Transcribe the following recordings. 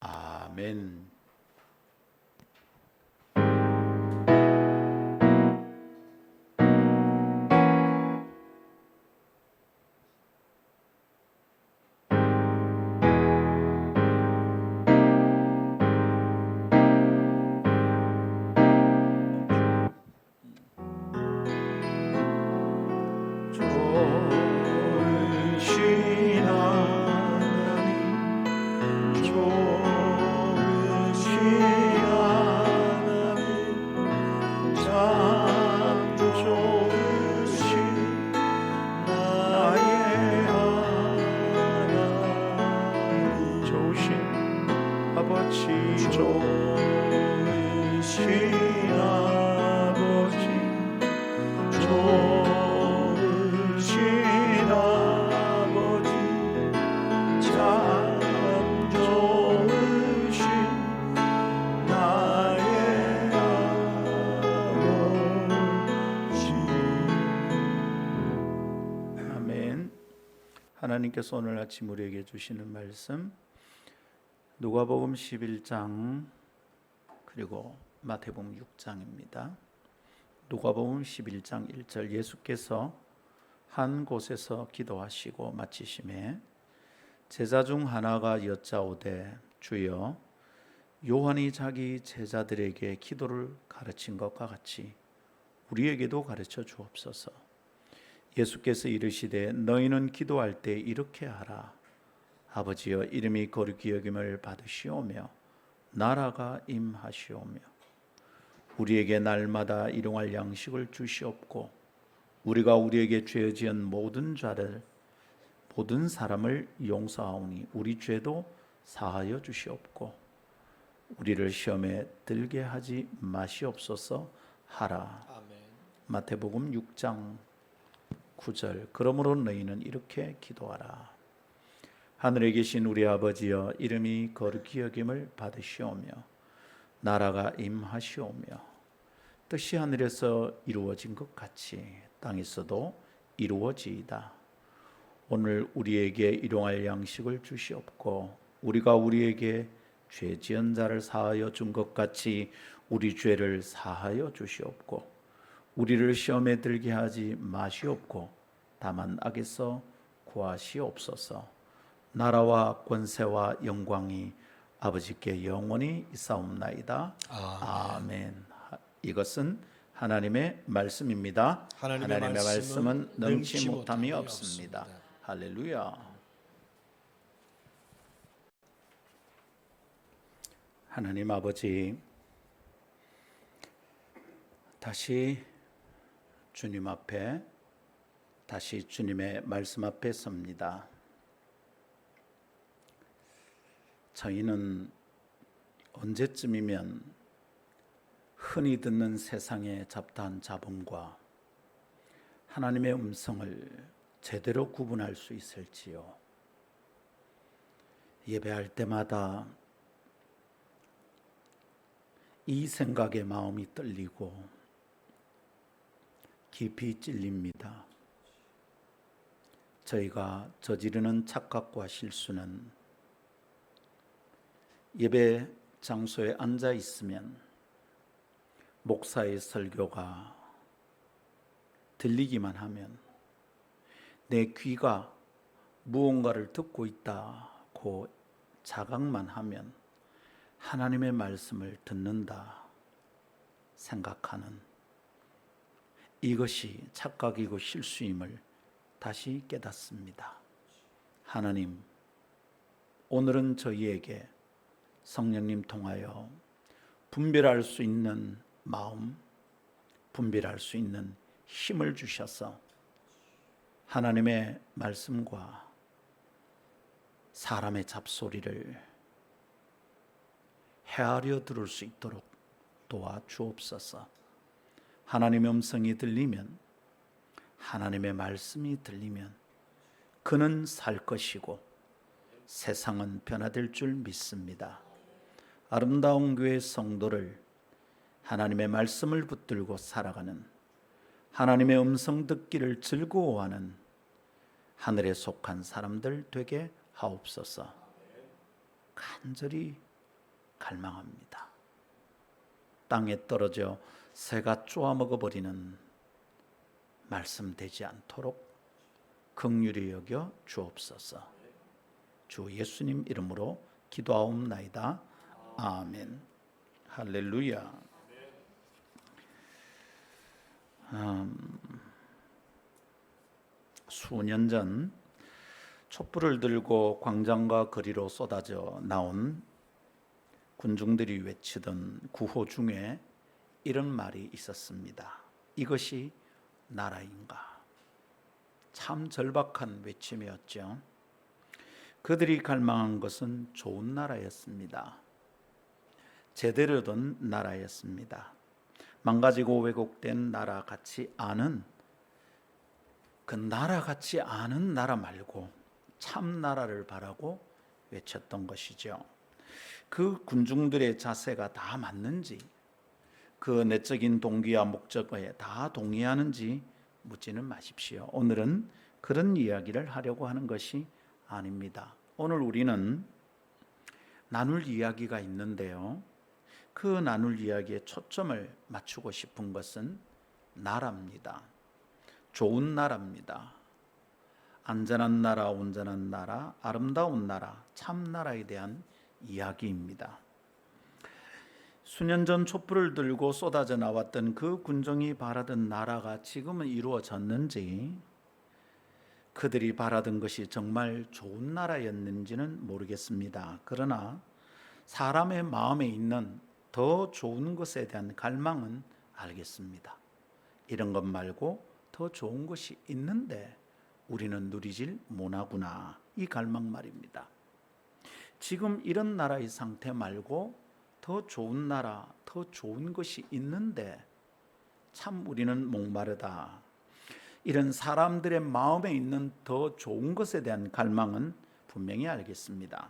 아멘. 좋으신 하나님, 좋으신 하나님, 참 좋으신 나의 하나님, 좋으신 아버지, 좋으신 아버지, 좋으신 아버지, 참 좋으신 나의 아버지. 아멘. 하나님께서 오늘 아침 우리에게 주시는 말씀 누가복음 11장 그리고 마태복음 6장입니다. 누가복음 11장 1절, 예수께서 한 곳에서 기도하시고 마치심에 제자 중 하나가 여짜오되 주여, 요한이 자기 제자들에게 기도를 가르친 것과 같이 우리에게도 가르쳐 주옵소서. 예수께서 이르시되 너희는 기도할 때 이렇게 하라. 아버지여, 이름이 거룩히 여김을 받으시오며 나라가 임하시오며 우리에게 날마다 일용할 양식을 주시옵고 우리가 우리에게 죄 지은 모든 사람을 용서하오니 우리 죄도 사하여 주시옵고 우리를 시험에 들게 하지 마시옵소서 하라. 아멘. 마태복음 6장 9절, 그러므로 너희는 이렇게 기도하라. 하늘에 계신 우리 아버지여, 이름이 거룩히 여김을 받으시오며 나라가 임하시오며 뜻이 하늘에서 이루어진 것 같이 땅에서도 이루어지이다. 오늘 우리에게 일용할 양식을 주시옵고 우리가 우리에게 죄 지은 자를 사하여 준 것 같이 우리 죄를 사하여 주시옵고 우리를 시험에 들게 하지 마시옵고 다만 악에서 구하시옵소서. 나라와 권세와 영광이 아버지께 영원히 있사옵나이다. 아멘. 이것은 하나님의 말씀입니다. 하나님의 말씀은 능치 못함이 없습니다. 할렐루야. 하나님 아버지, 다시 주님 앞에, 다시 주님의 말씀 앞에 섭니다. 저희는 언제쯤이면 흔히 듣는 세상의 잡다한 잡음과 하나님의 음성을 제대로 구분할 수 있을지요? 예배할 때마다 이 생각에 마음이 떨리고 깊이 찔립니다. 저희가 저지르는 착각과 실수는 예배 장소에 앉아 있으면 목사의 설교가 들리기만 하면 내 귀가 무언가를 듣고 있다고 자각만 하면 하나님의 말씀을 듣는다 생각하는 이것이 착각이고 실수임을 다시 깨닫습니다. 하나님, 오늘은 저희에게 성령님 통하여 분별할 수 있는 마음, 분별할 수 있는 힘을 주셔서 하나님의 말씀과 사람의 잡소리를 헤아려 들을 수 있도록 도와주옵소서. 하나님의 음성이 들리면, 하나님의 말씀이 들리면 그는 살 것이고 세상은 변화될 줄 믿습니다. 아름다운 교회 성도를 하나님의 말씀을 붙들고 살아가는, 하나님의 음성 듣기를 즐거워하는 하늘에 속한 사람들 되게 하옵소서. 간절히 갈망합니다. 땅에 떨어져 새가 쪼아 먹어버리는 말씀 되지 않도록 긍휼히 여겨 주옵소서. 주 예수님 이름으로 기도하옵나이다. 아멘. 할렐루야. 수년 전 촛불을 들고 광장과 거리로 쏟아져 나온 군중들이 외치던 구호 중에 이런 말이 있었습니다. 이것이 나라인가? 참 절박한 외침이었죠. 그들이 갈망한 것은 좋은 나라였습니다. 제대로 된 나라였습니다. 망가지고 왜곡된 나라 같지 않은, 그 나라 같지 않은 나라 말고 참 나라를 바라고 외쳤던 것이죠. 그 군중들의 자세가 다 맞는지, 그 내적인 동기와 목적에 다 동의하는지 묻지는 마십시오. 오늘은 그런 이야기를 하려고 하는 것이 아닙니다. 오늘 우리는 나눌 이야기가 있는데요, 그 나눌 이야기에 초점을 맞추고 싶은 것은 나라입니다. 좋은 나라입니다. 안전한 나라, 온전한 나라, 아름다운 나라, 참 나라에 대한 이야기입니다. 수년 전 촛불을 들고 쏟아져 나왔던 그 군중이 바라던 나라가 지금은 이루어졌는지, 그들이 바라던 것이 정말 좋은 나라였는지는 모르겠습니다. 그러나 사람의 마음에 있는 더 좋은 것에 대한 갈망은 알겠습니다. 이런 것 말고 더 좋은 것이 있는데 우리는 누리질 못하구나, 이 갈망 말입니다. 지금 이런 나라의 상태 말고 더 좋은 나라, 더 좋은 것이 있는데 참 우리는 목마르다. 이런 사람들의 마음에 있는 더 좋은 것에 대한 갈망은 분명히 알겠습니다.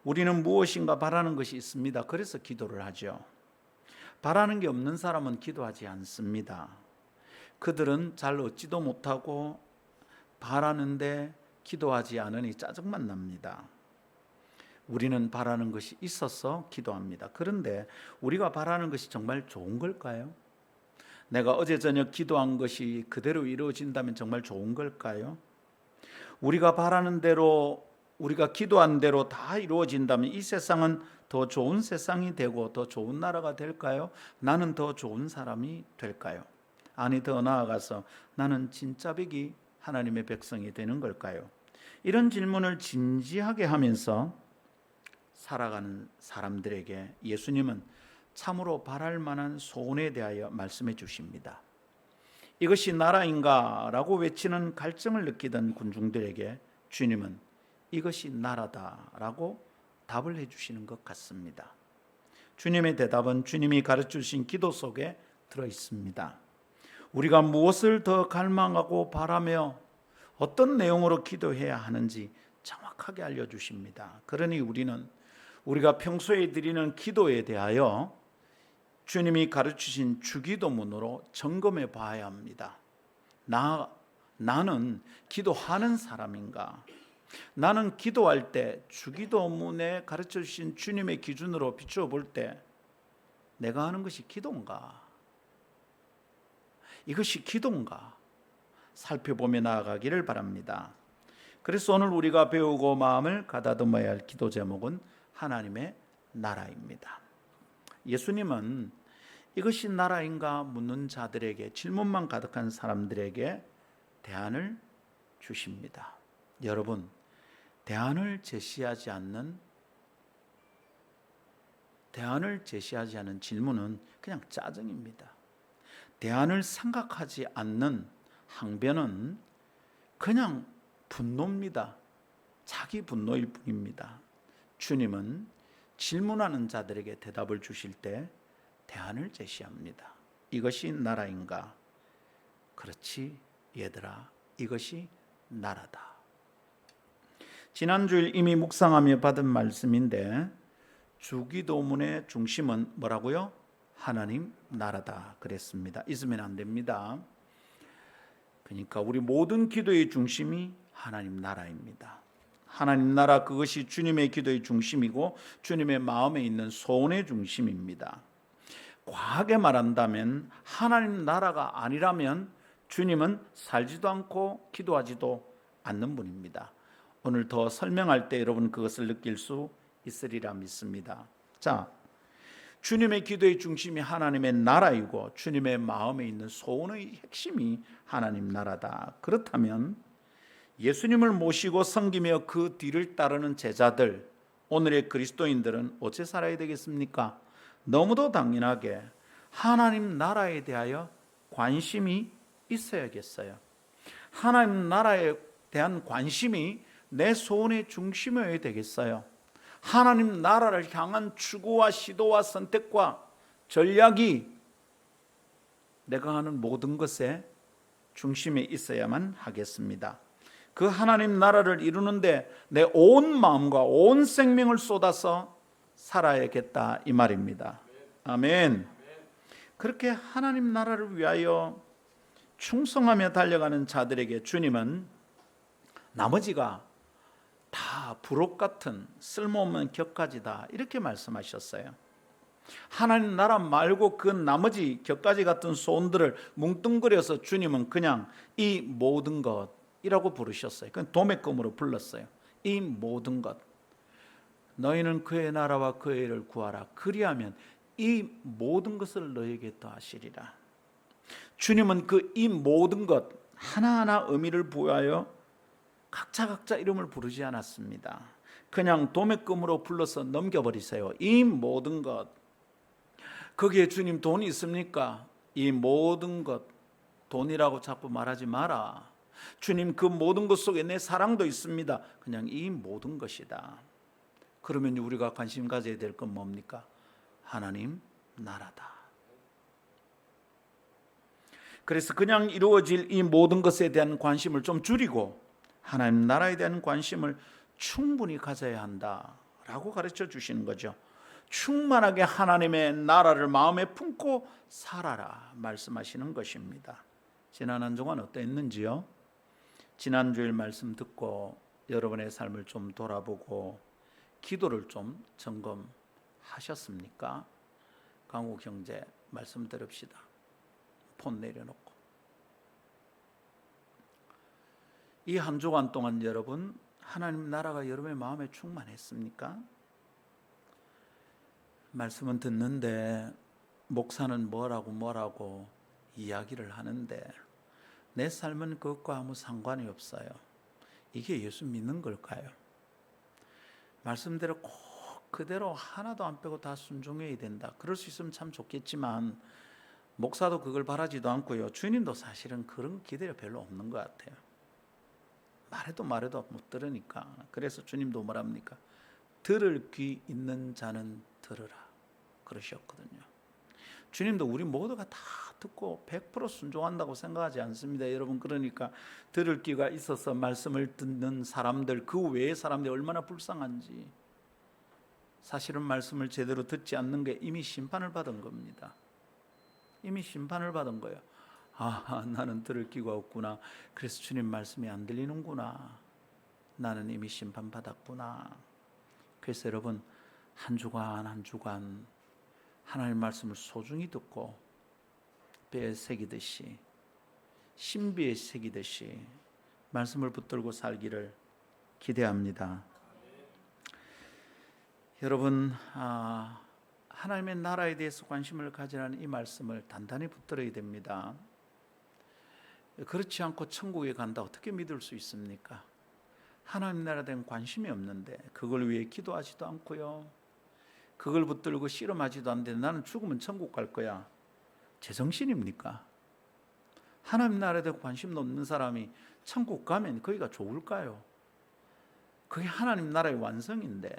우리는 무엇인가 바라는 것이 있습니다. 그래서 기도를 하죠. 바라는 게 없는 사람은 기도하지 않습니다. 그들은 잘 얻지도 못하고 바라는데 기도하지 않으니 짜증만 납니다. 우리는 바라는 것이 있어서 기도합니다. 그런데 우리가 바라는 것이 정말 좋은 걸까요? 내가 어제 저녁 기도한 것이 그대로 이루어진다면 정말 좋은 걸까요? 우리가 바라는 대로, 우리가 기도한 대로 다 이루어진다면 이 세상은 더 좋은 세상이 되고 더 좋은 나라가 될까요? 나는 더 좋은 사람이 될까요? 아니, 더 나아가서 나는 진짜백이 하나님의 백성이 되는 걸까요? 이런 질문을 진지하게 하면서 살아가는 사람들에게 예수님은 참으로 바랄 만한 소원에 대하여 말씀해 주십니다. 이것이 나라인가? 라고 외치는 갈증을 느끼던 군중들에게 주님은 이것이 나라다 라고 답을 해 주시는 것 같습니다. 주님의 대답은 주님이 가르쳐 주신 기도 속에 들어 있습니다. 우리가 무엇을 더 갈망하고 바라며 어떤 내용으로 기도해야 하는지 정확하게 알려주십니다. 그러니 우리는 우리가 평소에 드리는 기도에 대하여 주님이 가르치신 주기도문으로 점검해 봐야 합니다. 나는 기도하는 사람인가? 나는 기도할 때 주기도문에 가르쳐 주신 주님의 기준으로 비추어 볼 때 내가 하는 것이 기도인가? 이것이 기도인가? 살펴보며 나아가기를 바랍니다. 그래서 오늘 우리가 배우고 마음을 가다듬어야 할 기도 제목은 하나님의 나라입니다. 예수님은 이것이 나라인가 묻는 자들에게, 질문만 가득한 사람들에게 대안을 주십니다. 여러분, 대안을 제시하지 않는 질문은 그냥 짜증입니다. 대안을 생각하지 않는 항변은 그냥 분노입니다. 자기 분노일 뿐입니다. 주님은 질문하는 자들에게 대답을 주실 때 대안을 제시합니다. 이것이 나라인가? 그렇지 얘들아, 이것이 나라다. 지난주일 이미 묵상하며 받은 말씀인데 주기도문의 중심은 뭐라고요? 하나님 나라다 그랬습니다. 잊으면 안 됩니다. 그러니까 우리 모든 기도의 중심이 하나님 나라입니다. 하나님 나라, 그것이 주님의 기도의 중심이고 주님의 마음에 있는 소원의 중심입니다. 과하게 말한다면 하나님 나라가 아니라면 주님은 살지도 않고 기도하지도 않는 분입니다. 오늘 더 설명할 때 여러분 그것을 느낄 수 있으리라 믿습니다. 자, 주님의 기도의 중심이 하나님의 나라이고 주님의 마음에 있는 소원의 핵심이 하나님 나라다. 그렇다면 예수님을 모시고 섬기며 그 뒤를 따르는 제자들, 오늘의 그리스도인들은 어찌 살아야 되겠습니까? 너무도 당연하게 하나님 나라에 대하여 관심이 있어야겠어요. 하나님 나라에 대한 관심이 내 소원의 중심이어야 되겠어요. 하나님 나라를 향한 추구와 시도와 선택과 전략이 내가 하는 모든 것의 중심에 있어야만 하겠습니다. 그 하나님 나라를 이루는데 내 온 마음과 온 생명을 쏟아서 살아야겠다 이 말입니다. 아멘. 그렇게 하나님 나라를 위하여 충성하며 달려가는 자들에게 주님은 나머지가 다 부록 같은 쓸모없는 격가지다 이렇게 말씀하셨어요. 하나님 나라 말고 그 나머지 격가지 같은 소원들을 뭉뚱그려서 주님은 그냥 이 모든 것이라고 부르셨어요. 그냥 도매금으로 불렀어요. 이 모든 것. 너희는 그의 나라와 그의 의를 구하라. 그리하면 이 모든 것을 너에게 더하시리라. 주님은 그 이 모든 것 하나하나 의미를 부여하여 각자 이름을 부르지 않았습니다. 그냥 도매금으로 불러서 넘겨버리세요. 이 모든 것. 거기에 주님 돈이 있습니까? 이 모든 것. 돈이라고 자꾸 말하지 마라. 주님 그 모든 것 속에 내 사랑도 있습니다. 그냥 이 모든 것이다. 그러면 우리가 관심 가져야 될 건 뭡니까? 하나님 나라다. 그래서 그냥 이루어질 이 모든 것에 대한 관심을 좀 줄이고 하나님 나라에 대한 관심을 충분히 가져야 한다라고 가르쳐 주시는 거죠. 충만하게 하나님의 나라를 마음에 품고 살아라 말씀하시는 것입니다. 지난 한 주간 어땠는지요? 지난 주일 말씀 듣고 여러분의 삶을 좀 돌아보고 기도를 좀 점검하셨습니까? 강욱 형제 말씀 들읍시다. 폰 내려놓고. 이 한 주간 동안 여러분 하나님 나라가 여러분의 마음에 충만했습니까? 말씀은 듣는데 목사는 뭐라고 이야기를 하는데 내 삶은 그것과 아무 상관이 없어요. 이게 예수 믿는 걸까요? 말씀대로 꼭 그대로 하나도 안 빼고 다 순종해야 된다. 그럴 수 있으면 참 좋겠지만 목사도 그걸 바라지도 않고요. 주님도 사실은 그런 기대가 별로 없는 것 같아요. 말해도 못 들으니까. 그래서 주님도 뭐랍니까? 들을 귀 있는 자는 들으라 그러셨거든요. 주님도 우리 모두가 다 듣고 100% 순종한다고 생각하지 않습니다. 여러분 그러니까 들을 귀가 있어서 말씀을 듣는 사람들 그 외의 사람들이 얼마나 불쌍한지. 사실은 말씀을 제대로 듣지 않는 게 이미 심판을 받은 겁니다. 이미 심판을 받은 거예요. 아, 나는 들을 귀가 없구나. 그래서 주님 말씀이 안 들리는구나. 나는 이미 심판받았구나. 그래서 여러분 한 주간 하나님 말씀을 소중히 듣고 배에 새기듯이 신비에 새기듯이 말씀을 붙들고 살기를 기대합니다. 여러분 하나님의 나라에 대해서 관심을 가지라는 이 말씀을 단단히 붙들어야 됩니다. 그렇지 않고 천국에 간다 어떻게 믿을 수 있습니까? 하나님 나라에 대한 관심이 없는데 그걸 위해 기도하지도 않고요. 그걸 붙들고 씨름하지도 않는데 나는 죽으면 천국 갈 거야. 제정신입니까? 하나님 나라에 대한 관심도 없는 사람이 천국 가면 거기가 좋을까요? 그게 하나님 나라의 완성인데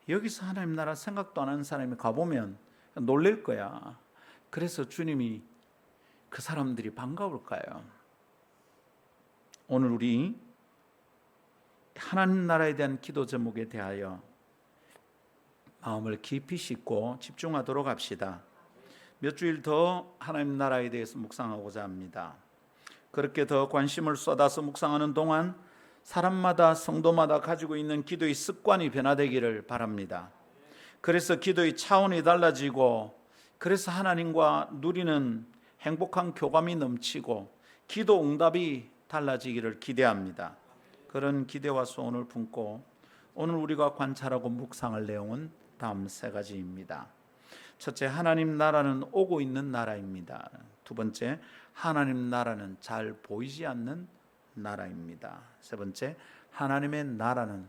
여기서 하나님 나라 생각도 안 하는 사람이 가보면 놀랄 거야. 그래서 주님이 그 사람들이 반가울까요? 오늘 우리 하나님 나라에 대한 기도 제목에 대하여 마음을 깊이 싣고 집중하도록 합시다. 몇 주일 더 하나님 나라에 대해서 묵상하고자 합니다. 그렇게 더 관심을 쏟아서 묵상하는 동안 사람마다 성도마다 가지고 있는 기도의 습관이 변화되기를 바랍니다. 그래서 기도의 차원이 달라지고 그래서 하나님과 누리는 행복한 교감이 넘치고 기도 응답이 달라지기를 기대합니다. 그런 기대와 소원을 품고 오늘 우리가 관찰하고 묵상할 내용은 다음 세 가지입니다. 첫째, 하나님 나라는 오고 있는 나라입니다. 두 번째, 하나님 나라는 잘 보이지 않는 나라입니다. 세 번째, 하나님의 나라는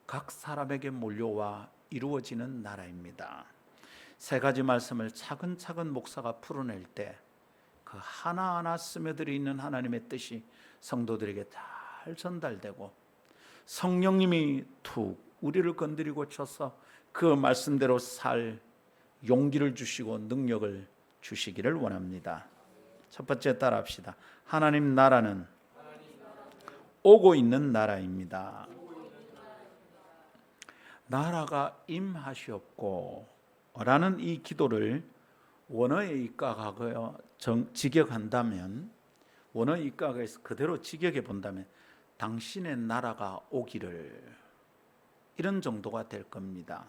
각 사람에게 몰려와 이루어지는 나라입니다. 세 가지 말씀을 차근차근 목사가 풀어낼 때 그 하나하나 스며들어 있는 하나님의 뜻이 성도들에게 잘 전달되고 성령님이 툭 우리를 건드리고 쳐서 그 말씀대로 살 용기를 주시고 능력을 주시기를 원합니다. 첫 번째 따라합시다. 하나님 나라는 오고 있는 나라입니다. 나라가 임하시옵고 라는 이 기도를 원어에 입각하고요 직역한다면, 원어에 입각해서 그대로 직역해 본다면 당신의 나라가 오기를, 이런 정도가 될 겁니다.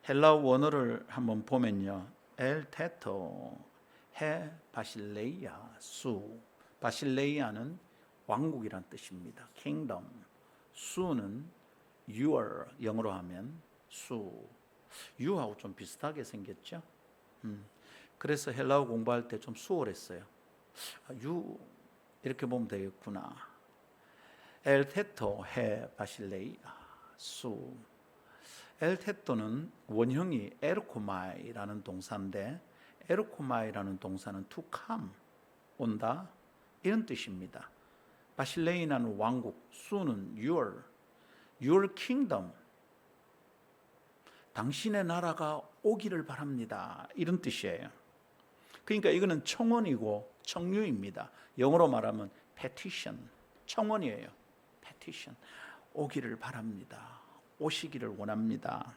헬라어 원어를 한번 보면요, 엘 테토 해 바실레이아 수, 바실레이아는 왕국이란 뜻입니다. 킹덤. 수는 your, 영어로 하면 수, 유하고 좀 비슷하게 생겼죠. 그래서 헬라어 공부할 때 좀 수월했어요. 유 이렇게 보면 되겠구나. 엘 테토 해 바실레이아 수. 엘 테토는 원형이 에르코마이라는 동사인데, 에르코마이라는 동사는 to come, 온다, 이런 뜻입니다. 바실레이나는 왕국, 수는 your kingdom, 당신의 나라가 오기를 바랍니다, 이런 뜻이에요. 그러니까 이거는 청원이고 청유입니다. 영어로 말하면 petition, 청원이에요. petition, 오기를 바랍니다, 오시기를 원합니다.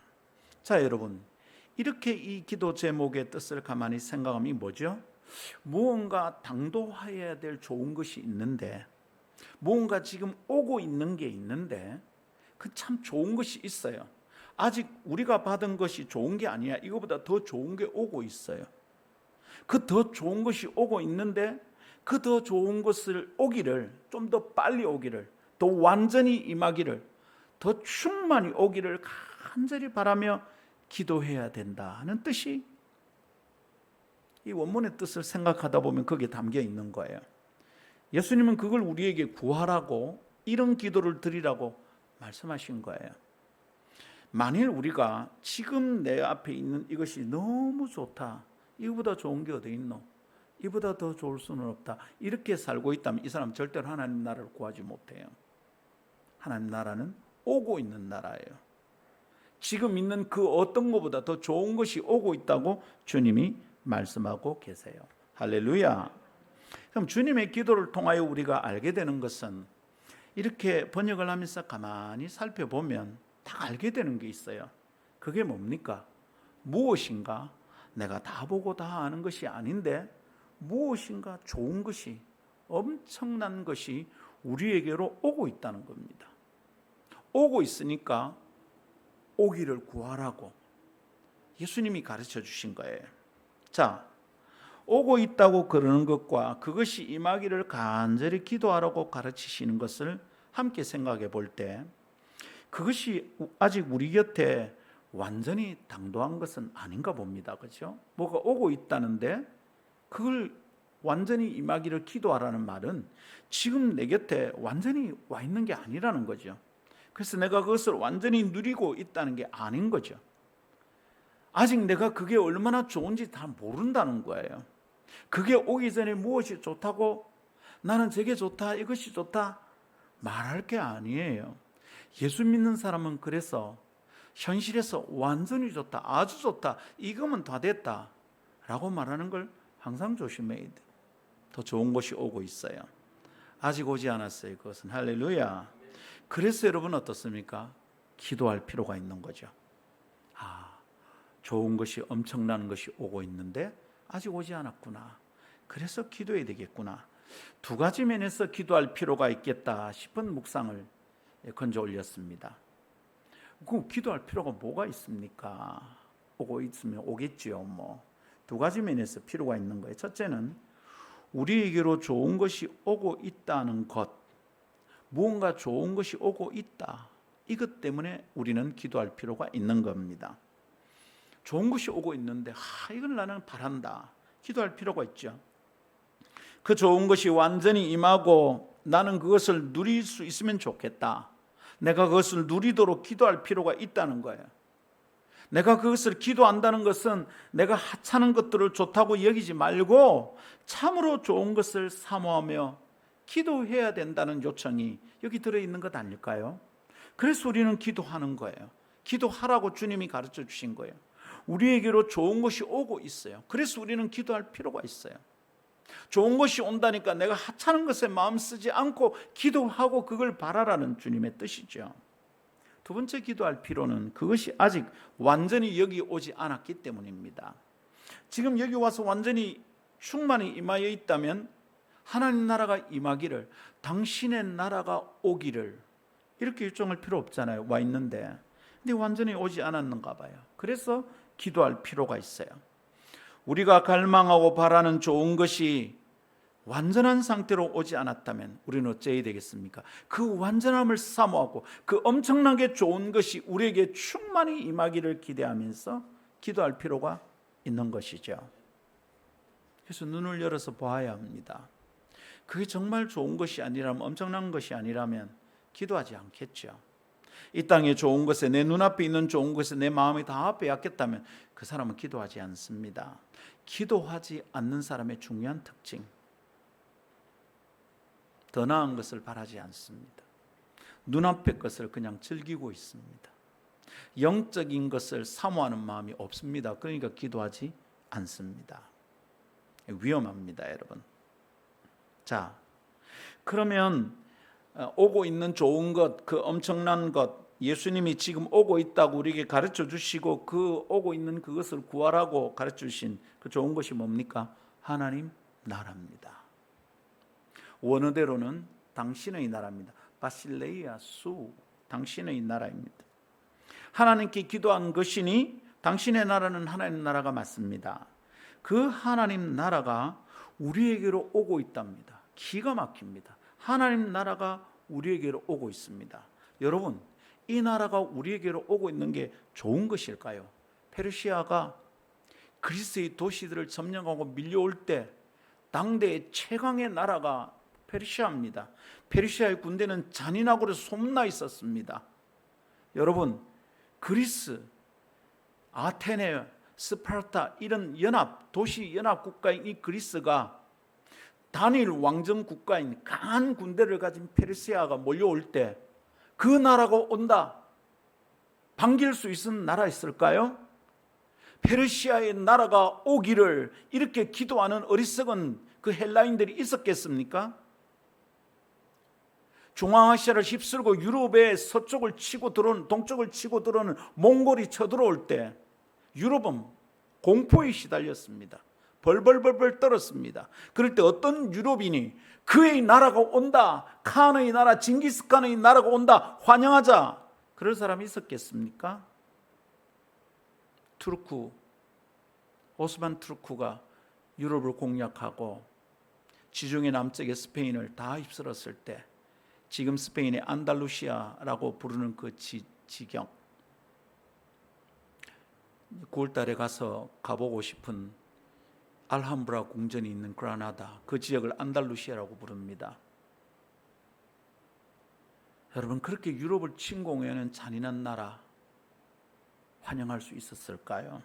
자, 여러분, 이렇게 이 기도 제목의 뜻을 가만히 생각하면 뭐죠? 무언가 당도하여야 될 좋은 것이 있는데, 무언가 지금 오고 있는 게 있는데 그 참 좋은 것이 있어요. 아직 우리가 받은 것이 좋은 게 아니야. 이거보다 더 좋은 게 오고 있어요. 그 더 좋은 것이 오고 있는데 그 더 좋은 것을 오기를, 좀 더 빨리 오기를, 더 완전히 임하기를, 더 충만히 오기를 간절히 바라며 기도해야 된다는 뜻이, 이 원문의 뜻을 생각하다 보면 거기에 담겨 있는 거예요. 예수님은 그걸 우리에게 구하라고, 이런 기도를 드리라고 말씀하신 거예요. 만일 우리가 지금 내 앞에 있는 이것이 너무 좋다, 이거보다 좋은 게 어디 있노, 이보다 더 좋을 수는 없다, 이렇게 살고 있다면 이 사람 절대로 하나님 나라를 구하지 못해요. 하나님 나라는 오고 있는 나라예요. 지금 있는 그 어떤 것보다 더 좋은 것이 오고 있다고 주님이 말씀하고 계세요. 할렐루야. 그럼 주님의 기도를 통하여 우리가 알게 되는 것은, 이렇게 번역을 하면서 가만히 살펴보면 다 알게 되는 게 있어요. 그게 뭡니까? 무엇인가 내가 다 보고 다 아는 것이 아닌데 무엇인가 좋은 것이, 엄청난 것이 우리에게로 오고 있다는 겁니다. 오고 있으니까 오기를 구하라고 예수님이 가르쳐 주신 거예요. 자, 오고 있다고 그러는 것과 그것이 임하기를 간절히 기도하라고 가르치시는 것을 함께 생각해 볼 때, 그것이 아직 우리 곁에 완전히 당도한 것은 아닌가 봅니다. 그렇죠? 뭐가 오고 있다는데 그걸 완전히 임하기를 기도하라는 말은 지금 내 곁에 완전히 와 있는 게 아니라는 거죠. 그래서 내가 그것을 완전히 누리고 있다는 게 아닌 거죠. 아직 내가 그게 얼마나 좋은지 다 모른다는 거예요. 그게 오기 전에 무엇이 좋다고, 나는 저게 좋다, 이것이 좋다 말할 게 아니에요. 예수 믿는 사람은 그래서 현실에서 완전히 좋다, 아주 좋다, 이거면 다 됐다 라고 말하는 걸 항상 조심해야 돼. 더 좋은 것이 오고 있어요. 아직 오지 않았어요. 그것은. 할렐루야. 그래서 여러분 어떻습니까? 기도할 필요가 있는 거죠. 좋은 것이, 엄청난 것이 오고 있는데 아직 오지 않았구나. 그래서 기도해야 되겠구나. 두 가지 면에서 기도할 필요가 있겠다 싶은 묵상을 건져 올렸습니다. 그 기도할 필요가 뭐가 있습니까? 오고 있으면 오겠지요. 두 가지 면에서 필요가 있는 거예요. 첫째는 우리에게로 좋은 것이 오고 있다는 것, 무언가 좋은 것이 오고 있다. 이것 때문에 우리는 기도할 필요가 있는 겁니다. 좋은 것이 오고 있는데 이걸 나는 바란다. 기도할 필요가 있죠. 그 좋은 것이 완전히 임하고 나는 그것을 누릴 수 있으면 좋겠다. 내가 그것을 누리도록 기도할 필요가 있다는 거예요. 내가 그것을 기도한다는 것은 내가 하찮은 것들을 좋다고 여기지 말고 참으로 좋은 것을 사모하며 기도해야 된다는 요청이 여기 들어있는 것 아닐까요? 그래서 우리는 기도하는 거예요. 기도하라고 주님이 가르쳐 주신 거예요. 우리에게로 좋은 것이 오고 있어요. 그래서 우리는 기도할 필요가 있어요. 좋은 것이 온다니까 내가 하찮은 것에 마음 쓰지 않고 기도하고 그걸 바라라는 주님의 뜻이죠. 두 번째 기도할 필요는 그것이 아직 완전히 여기 오지 않았기 때문입니다. 지금 여기 와서 완전히 충만히 임하여 있다면 하나님 나라가 임하기를, 당신의 나라가 오기를 이렇게 요청할 필요 없잖아요. 와 있는데. 근데 완전히 오지 않았는가 봐요. 그래서 기도할 필요가 있어요. 우리가 갈망하고 바라는 좋은 것이 완전한 상태로 오지 않았다면 우리는 어찌해야 되겠습니까? 그 완전함을 사모하고 그 엄청나게 좋은 것이 우리에게 충만히 임하기를 기대하면서 기도할 필요가 있는 것이죠. 그래서 눈을 열어서 보아야 합니다. 그게 정말 좋은 것이 아니라면, 엄청난 것이 아니라면 기도하지 않겠죠. 이 땅에 좋은 것에, 내 눈앞에 있는 좋은 것에 내 마음이 다 빼앗겼다면 그 사람은 기도하지 않습니다. 기도하지 않는 사람의 중요한 특징, 더 나은 것을 바라지 않습니다. 눈앞의 것을 그냥 즐기고 있습니다. 영적인 것을 사모하는 마음이 없습니다. 그러니까 기도하지 않습니다. 위험합니다, 여러분. 자, 그러면 오고 있는 좋은 것, 그 엄청난 것, 예수님이 지금 오고 있다고 우리에게 가르쳐 주시고 그 오고 있는 그것을 구하라고 가르쳐 주신 그 좋은 것이 뭡니까? 하나님 나라입니다. 원어대로는 당신의 나라입니다. 바실레이아 수, 당신의 나라입니다. 하나님께 기도한 것이니 당신의 나라는 하나님 나라가 맞습니다. 그 하나님 나라가 우리에게로 오고 있답니다. 기가 막힙니다. 하나님 나라가 우리에게로 오고 있습니다. 여러분, 이 나라가 우리에게로 오고 있는 게 좋은 것일까요? 페르시아가 그리스의 도시들을 점령하고 밀려올 때 당대의 최강의 나라가 페르시아입니다. 페르시아의 군대는 잔인하고 소문나 있었습니다. 여러분, 그리스, 아테네, 스파르타 이런 연합, 도시 연합 국가인 이 그리스가 단일 왕정 국가인 강한 군대를 가진 페르시아가 몰려올 때 그 나라가 온다, 반길 수 있는 나라였을까요? 페르시아의 나라가 오기를 이렇게 기도하는 어리석은 그 헬라인들이 있었겠습니까? 중앙아시아를 휩쓸고 유럽의 서쪽을 치고 들어오는, 동쪽을 치고 들어오는 몽골이 쳐들어올 때 유럽은 공포에 시달렸습니다. 벌벌벌벌 떨었습니다. 그럴 때 어떤 유럽인이 그의 나라가 온다, 칸의 나라, 징기스칸의 나라가 온다, 환영하자, 그럴 사람이 있었겠습니까? 투르크, 오스만 투르크가 유럽을 공략하고 지중해 남쪽의 스페인을 다 휩쓸었을 때 지금 스페인의 안달루시아라고 부르는 그 지경, 9월 달에 가보고 싶은 알함브라 궁전이 있는 그라나다, 그 지역을 안달루시아라고 부릅니다. 여러분, 그렇게 유럽을 침공하는 잔인한 나라 환영할 수 있었을까요?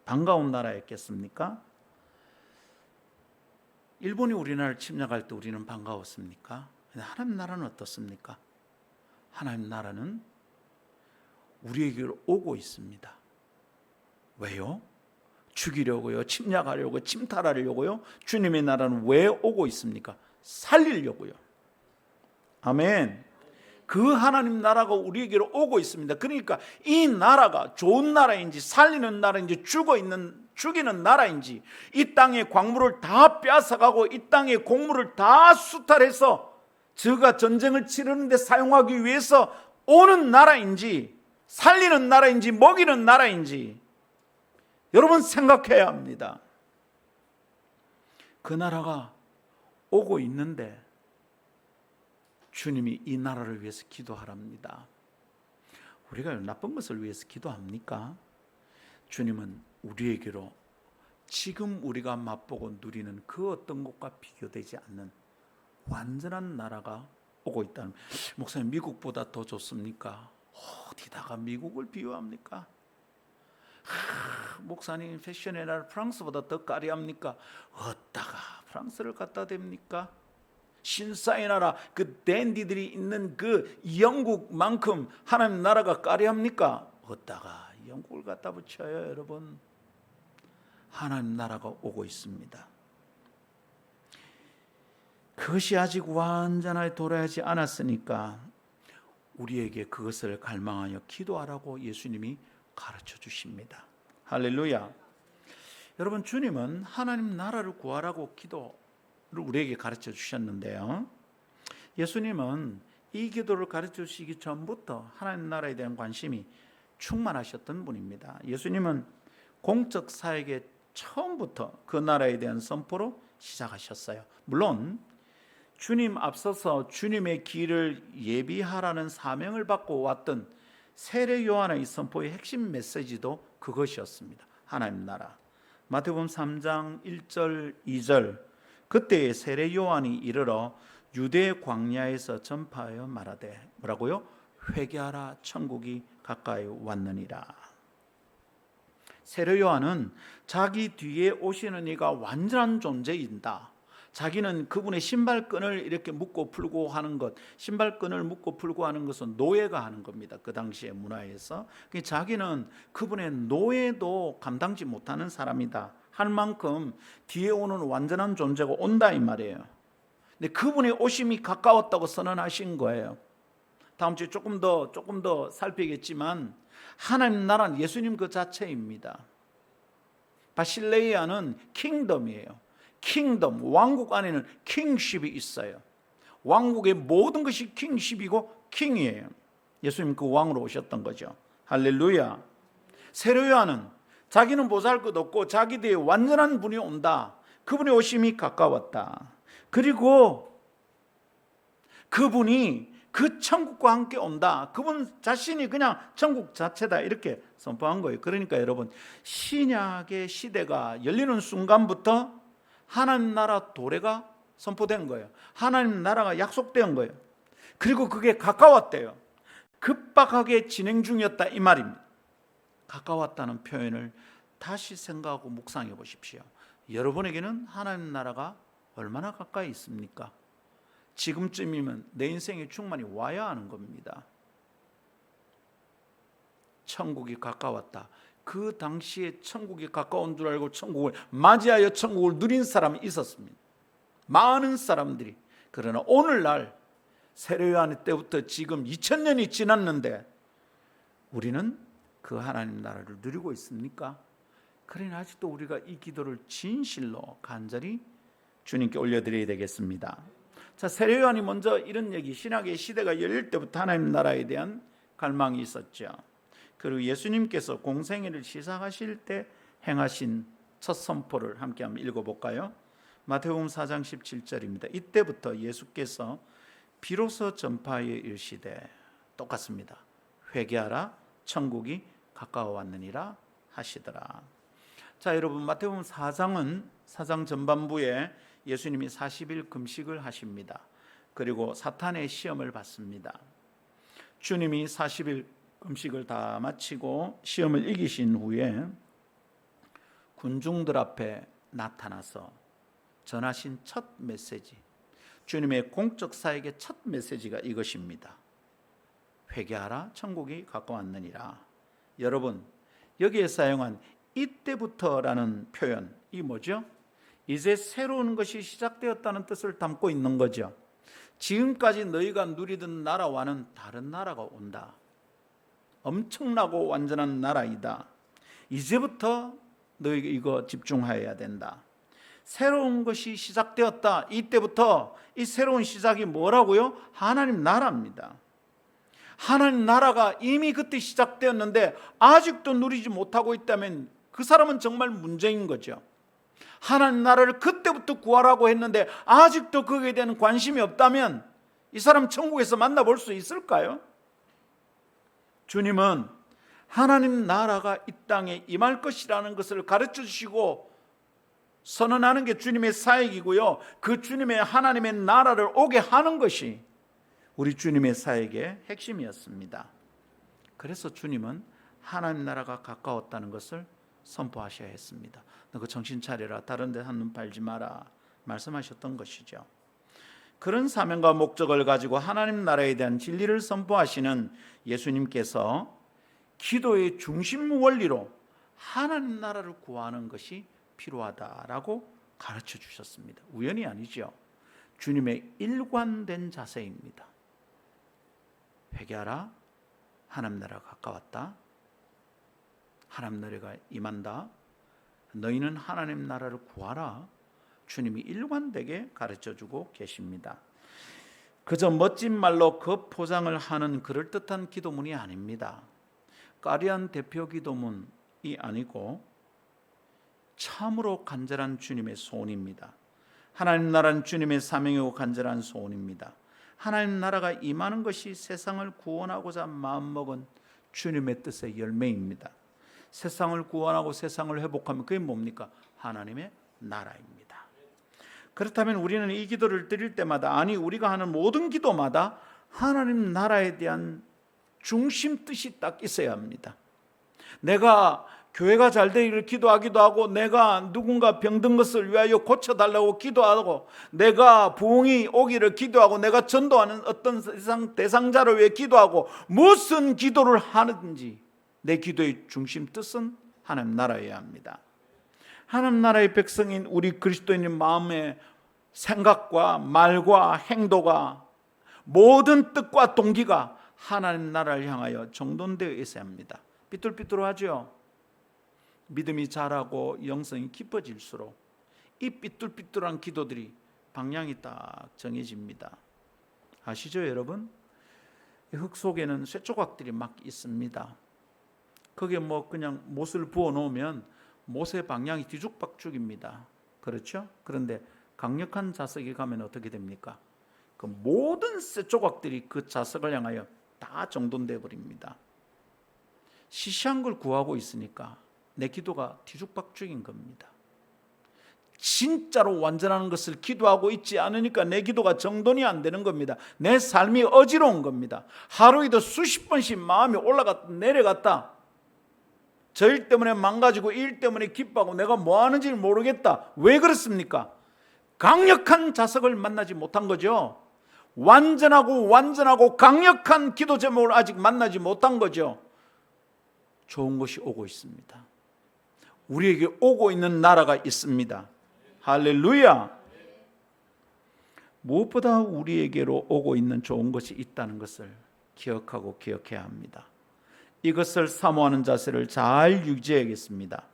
반가운 나라였겠습니까? 일본이 우리나라를 침략할 때 우리는 반가웠습니까? 하나님 나라는 어떻습니까? 하나님 나라는 우리에게로 오고 있습니다. 왜요? 죽이려고요? 침략하려고요? 침탈하려고요? 주님의 나라는 왜 오고 있습니까? 살리려고요. 아멘. 그 하나님 나라가 우리에게로 오고 있습니다. 그러니까 이 나라가 좋은 나라인지 살리는 나라인지 죽어 있는 죽이는 나라인지, 이 땅의 광물을 다 빼앗아가고 이 땅의 곡물을 다 수탈해서 저가 전쟁을 치르는 데 사용하기 위해서 오는 나라인지, 살리는 나라인지 먹이는 나라인지 여러분 생각해야 합니다. 그 나라가 오고 있는데 주님이 이 나라를 위해서 기도하랍니다. 우리가 나쁜 것을 위해서 기도합니까? 주님은 우리에게로 지금 우리가 맛보고 누리는 그 어떤 것과 비교되지 않는 완전한 나라가 오고 있다는. 목사님, 미국보다 더 좋습니까? 어디다가 미국을 비유합니까? 목사님, 패션의 나라 프랑스보다 더 까리합니까? 어디다가 프랑스를 갖다 댑니까? 신사의 나라, 그 댄디들이 있는 그 영국만큼 하나님 나라가 까리합니까? 어디다가 영국을 갖다 붙여요. 여러분, 하나님 나라가 오고 있습니다. 그것이 아직 완전하게 돌아야지 않았으니까 우리에게 그것을 갈망하여 기도하라고 예수님이 가르쳐 주십니다. 할렐루야. 여러분, 주님은 하나님 나라를 구하라고 기도를 우리에게 가르쳐 주셨는데요, 예수님은 이 기도를 가르쳐 주시기 전부터 하나님 나라에 대한 관심이 충만하셨던 분입니다. 예수님은 공적 사역의 처음부터 그 나라에 대한 선포로 시작하셨어요. 물론 주님 앞서서 주님의 길을 예비하라는 사명을 받고 왔던 세례 요한의 선포의 핵심 메시지도 그것이었습니다. 하나님 나라. 마태복음 3장 1절 2절, 그때의 세례 요한이 이르러 유대 광야에서 전파하여 말하되 뭐라고요? 회개하라, 천국이 가까이 왔느니라. 세례 요한은 자기 뒤에 오시는 이가 완전한 존재인다, 자기는 그분의 신발끈을 이렇게 묶고 풀고 하는 것, 신발끈을 묶고 풀고 하는 것은 노예가 하는 겁니다. 그 당시의 문화에서. 자기는 그분의 노예도 감당지 못하는 사람이다 할 만큼 뒤에 오는 완전한 존재가 온다 이 말이에요. 근데 그분의 오심이 가까웠다고 선언하신 거예요. 다음 주에 조금 더 살피겠지만 하나님 나라는 예수님 그 자체입니다. 바실레이아는 킹덤이에요. 킹덤, 왕국 안에는 킹십이 있어요. 왕국의 모든 것이 킹십이고 킹이에요. 예수님 그 왕으로 오셨던 거죠. 할렐루야. 세례 요한은 자기는 보잘것없고 자기 뒤에 완전한 분이 온다, 그분의 오심이 가까웠다, 그리고 그분이 그 천국과 함께 온다, 그분 자신이 그냥 천국 자체다, 이렇게 선포한 거예요. 그러니까 여러분, 신약의 시대가 열리는 순간부터 하나님 나라 도래가 선포된 거예요. 하나님 나라가 약속된 거예요. 그리고 그게 가까웠대요. 급박하게 진행 중이었다 이 말입니다. 가까웠다는 표현을 다시 생각하고 묵상해 보십시오. 여러분에게는 하나님 나라가 얼마나 가까이 있습니까? 지금쯤이면 내 인생에 충만히 와야 하는 겁니다. 천국이 가까웠다. 그 당시에 천국이 가까운 줄 알고 천국을 맞이하여 천국을 누린 사람이 있었습니다. 많은 사람들이. 그러나 오늘날 세례 요한 때부터 지금 2000년이 지났는데 우리는 그 하나님 나라를 누리고 있습니까? 그러니 아직도 우리가 이 기도를 진실로 간절히 주님께 올려드려야 되겠습니다. 자, 세례 요한이 먼저 이런 얘기, 신약의 시대가 열릴 때부터 하나님 나라에 대한 갈망이 있었죠. 그리고 예수님께서 공생애를 시작하실 때 행하신 첫 선포를 함께 한번 읽어볼까요? 마태복음 4장 17절입니다. 이때부터 예수께서 비로소 전파하여 이르시되, 똑같습니다. 회개하라, 천국이 가까워 왔느니라 하시더라. 자, 여러분, 마태복음 4장은 사장 전반부에 예수님이 40일 금식을 하십니다. 그리고 사탄의 시험을 받습니다. 주님이 40일 금식을 다 마치고 시험을 이기신 후에 군중들 앞에 나타나서 전하신 첫 메시지, 주님의 공적 사역의 첫 메시지가 이것입니다. 회개하라, 천국이 가까웠느니라. 여러분, 여기에 사용한 이때부터라는 표현, 이 뭐죠? 이제 새로운 것이 시작되었다는 뜻을 담고 있는 거죠. 지금까지 너희가 누리던 나라와는 다른 나라가 온다. 엄청나고 완전한 나라이다. 이제부터 너 이거 집중해야 된다. 새로운 것이 시작되었다. 이때부터 이 새로운 시작이 뭐라고요? 하나님 나라입니다. 하나님 나라가 이미 그때 시작되었는데 아직도 누리지 못하고 있다면 그 사람은 정말 문제인 거죠. 하나님 나라를 그때부터 구하라고 했는데 아직도 거기에 대한 관심이 없다면 이 사람 천국에서 만나볼 수 있을까요? 주님은 하나님 나라가 이 땅에 임할 것이라는 것을 가르쳐 주시고 선언하는 게 주님의 사역이고요. 그 주님의 하나님의 나라를 오게 하는 것이 우리 주님의 사역의 핵심이었습니다. 그래서 주님은 하나님 나라가 가까웠다는 것을 선포하셔야 했습니다. 너 정신 차려라. 다른 데 한눈 팔지 마라. 말씀하셨던 것이죠. 그런 사명과 목적을 가지고 하나님 나라에 대한 진리를 선포하시는 예수님께서 기도의 중심 원리로 하나님 나라를 구하는 것이 필요하다라고 가르쳐 주셨습니다. 우연이 아니죠. 주님의 일관된 자세입니다. 회개하라. 하나님 나라가 가까웠다. 하나님 나라가 임한다. 너희는 하나님 나라를 구하라. 주님이 일관되게 가르쳐주고 계십니다. 그저 멋진 말로 겉포장을 하는 그럴듯한 기도문이 아닙니다. 까리한 대표 기도문이 아니고 참으로 간절한 주님의 소원입니다. 하나님 나라는 주님의 사명이고 간절한 소원입니다. 하나님 나라가 임하는 것이 세상을 구원하고자 마음먹은 주님의 뜻의 열매입니다. 세상을 구원하고 세상을 회복하면 그게 뭡니까? 하나님의 나라입니다. 그렇다면 우리는 이 기도를 드릴 때마다, 아니 우리가 하는 모든 기도마다 하나님 나라에 대한 중심 뜻이 딱 있어야 합니다. 내가 교회가 잘 되기를 기도하기도 하고, 내가 누군가 병든 것을 위하여 고쳐달라고 기도하고, 내가 부흥이 오기를 기도하고, 내가 전도하는 어떤 대상자를 위해 기도하고, 무슨 기도를 하는지 내 기도의 중심 뜻은 하나님 나라여야 합니다. 하나님 나라의 백성인 우리 그리스도인의 마음의 생각과 말과 행도가, 모든 뜻과 동기가 하나님 나라를 향하여 정돈되어 있어야 합니다. 삐뚤삐뚤하죠. 믿음이 자라고 영성이 깊어질수록 이 삐뚤삐뚤한 기도들이 방향이 딱 정해집니다. 아시죠 여러분? 흙 속에는 쇠조각들이 막 있습니다. 거기에 뭐 그냥 못을 부어 놓으면 못의 방향이 뒤죽박죽입니다. 그렇죠? 그런데 강력한 자석이 가면 어떻게 됩니까? 그 모든 쇠조각들이 그 자석을 향하여 다 정돈되어 버립니다. 시시한 걸 구하고 있으니까 내 기도가 뒤죽박죽인 겁니다. 진짜로 완전한 것을 기도하고 있지 않으니까 내 기도가 정돈이 안 되는 겁니다. 내 삶이 어지러운 겁니다. 하루에도 수십 번씩 마음이 올라갔다 내려갔다, 저 일 때문에 망가지고 일 때문에 기뻐하고 내가 뭐 하는지 모르겠다. 왜 그렇습니까? 강력한 자석을 만나지 못한 거죠. 완전하고 강력한 기도 제목을 아직 만나지 못한 거죠. 좋은 것이 오고 있습니다. 우리에게 오고 있는 나라가 있습니다. 할렐루야. 무엇보다 우리에게로 오고 있는 좋은 것이 있다는 것을 기억하고 기억해야 합니다. 이것을 사모하는 자세를 잘 유지해야겠습니다.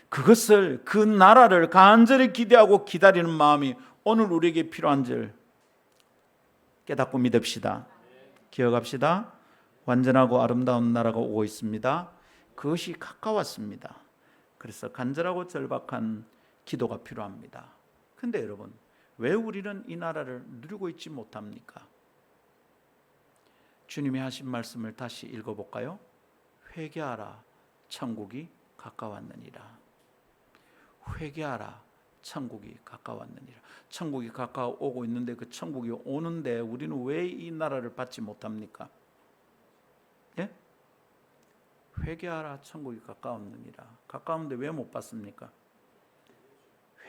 그것을, 그 나라를 간절히 기대하고 기다리는 마음이 오늘 우리에게 필요한 줄 깨닫고 믿읍시다. 기억합시다. 완전하고 아름다운 나라가 오고 있습니다. 그것이 가까웠습니다. 그래서 간절하고 절박한 기도가 필요합니다. 그런데 여러분, 왜 우리는 이 나라를 누리고 있지 못합니까? 주님이 하신 말씀을 다시 읽어볼까요? 회개하라, 천국이 가까웠느니라. 회개하라, 천국이 가까웠느니라. 천국이 가까워오고 있는데 그 천국이 오는데 우리는 왜 이 나라를 받지 못합니까? 예? 회개하라, 천국이 가까웠느니라. 가까운데 왜 못 받습니까?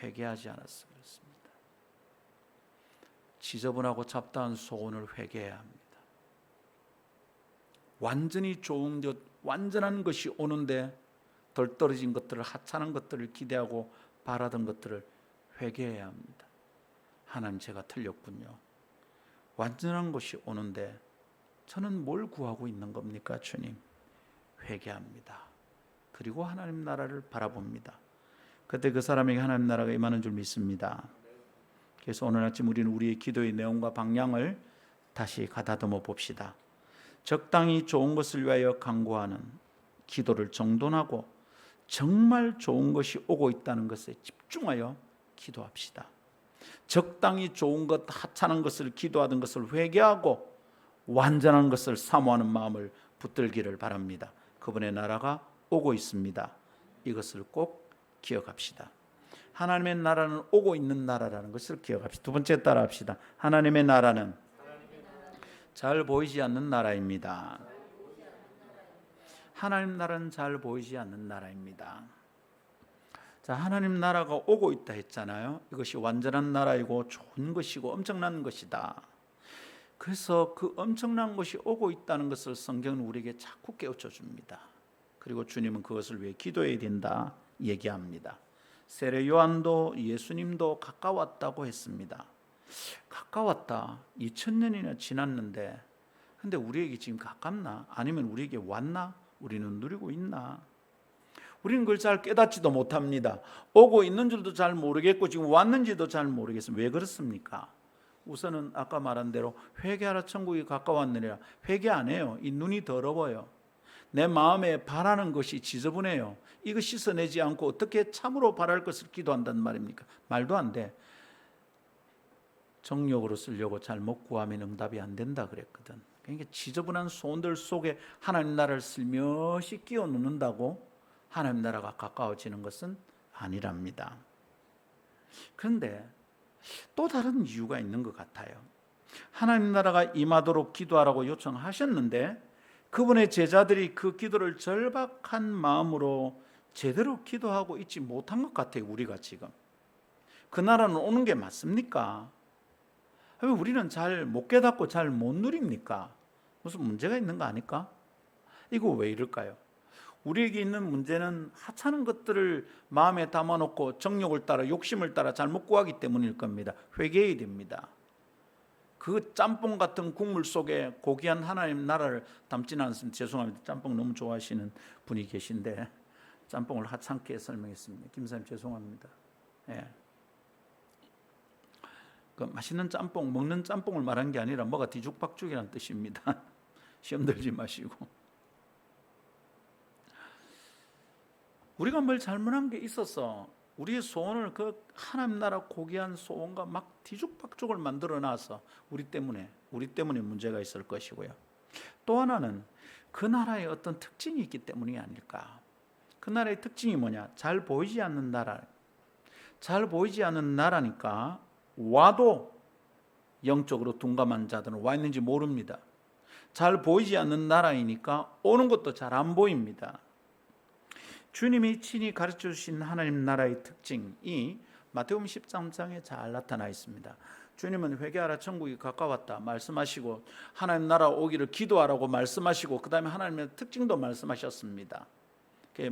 회개하지 않아서 그렇습니다. 지저분하고 잡다한 소원을 회개해야 합니다. 완전히 좋은 것, 완전한 것이 오는데 덜 떨어진 것들을, 하찮은 것들을 기대하고 바라던 것들을 회개해야 합니다. 하나님, 제가 틀렸군요. 완전한 것이 오는데 저는 뭘 구하고 있는 겁니까, 주님? 회개합니다. 그리고 하나님 나라를 바라봅니다. 그때 그 사람에게 하나님 나라가 임하는 줄 믿습니다. 그래서 오늘 아침 우리는 우리의 기도의 내용과 방향을 다시 가다듬어 봅시다. 적당히 좋은 것을 위하여 간구하는 기도를 정돈하고 정말 좋은 것이 오고 있다는 것에 집중하여 기도합시다. 적당히 좋은 것, 하찮은 것을 기도하던 것을 회개하고 완전한 것을 사모하는 마음을 붙들기를 바랍니다. 그분의 나라가 오고 있습니다. 이것을 꼭 기억합시다. 하나님의 나라는 오고 있는 나라라는 것을 기억합시다. 두 번째 따라합시다. 하나님의 나라는 잘 보이지 않는 나라입니다. 하나님 나라는 잘 보이지 않는 나라입니다. 자, 하나님 나라가 오고 있다 했잖아요. 이것이 완전한 나라이고 좋은 것이고 엄청난 것이다. 그래서 그 엄청난 것이 오고 있다는 것을 성경은 우리에게 자꾸 깨우쳐 줍니다. 그리고 주님은 그것을 위해 기도해야 된다 얘기합니다. 세례 요한도 예수님도 가까웠다고 했습니다. 가까웠다. 2000년이나 지났는데 근데 우리에게 지금 가깝나? 아니면 우리에게 왔나? 우리는 누리고 있나? 우리는 그걸 잘 깨닫지도 못합니다. 오고 있는 줄도 잘 모르겠고 지금 왔는지도 잘 모르겠습니다. 왜 그렇습니까? 우선은 아까 말한 대로 회개하라 천국이 가까웠느니라. 회개 안 해요. 이 눈이 더러워요. 내 마음에 바라는 것이 지저분해요. 이거 씻어내지 않고 어떻게 참으로 바랄 것을 기도한단 말입니까? 말도 안 돼. 정욕으로 쓰려고 잘못 구하면 응답이 안 된다 그랬거든. 그러니까 지저분한 소원들 속에 하나님 나라를 슬며시 끼워 넣는다고 하나님 나라가 가까워지는 것은 아니랍니다. 그런데 또 다른 이유가 있는 것 같아요. 하나님 나라가 임하도록 기도하라고 요청하셨는데 그분의 제자들이 그 기도를 절박한 마음으로 제대로 기도하고 있지 못한 것 같아요. 우리가 지금 그 나라는 오는 게 맞습니까? 왜 우리는 잘 못 깨닫고 잘 못 누립니까? 무슨 문제가 있는 거 아닐까? 이거 왜 이럴까요? 우리에게 있는 문제는 하찮은 것들을 마음에 담아놓고 정욕을 따라 욕심을 따라 잘못 구하기 때문일 겁니다. 회개해야 됩니다. 그 짬뽕 같은 국물 속에 고귀한 하나님 나라를 담지는 않습니다. 죄송합니다. 짬뽕 너무 좋아하시는 분이 계신데 짬뽕을 하찮게 설명했습니다. 김사님 죄송합니다. 예. 그 맛있는 짬뽕, 먹는 짬뽕을 말한 게 아니라 뭐가 뒤죽박죽이라는 뜻입니다. 시험 들지 마시고. 우리가 뭘 잘못한 게 있어서 우리의 소원을 그 하나님 나라 고귀한 소원과 막 뒤죽박죽을 만들어놔서 우리 때문에 문제가 있을 것이고요. 또 하나는 그 나라의 어떤 특징이 있기 때문이 아닐까. 그 나라의 특징이 뭐냐? 잘 보이지 않는 나라. 잘 보이지 않는 나라니까 와도 영적으로 둔감한 자들은 와 있는지 모릅니다. 잘 보이지 않는 나라이니까 오는 것도 잘 안 보입니다. 주님이 친히 가르쳐 주신 하나님 나라의 특징이 마태복음 13장에 잘 나타나 있습니다. 주님은 회개하라 천국이 가까웠다 말씀하시고 하나님 나라 오기를 기도하라고 말씀하시고 그 다음에 하나님의 특징도 말씀하셨습니다.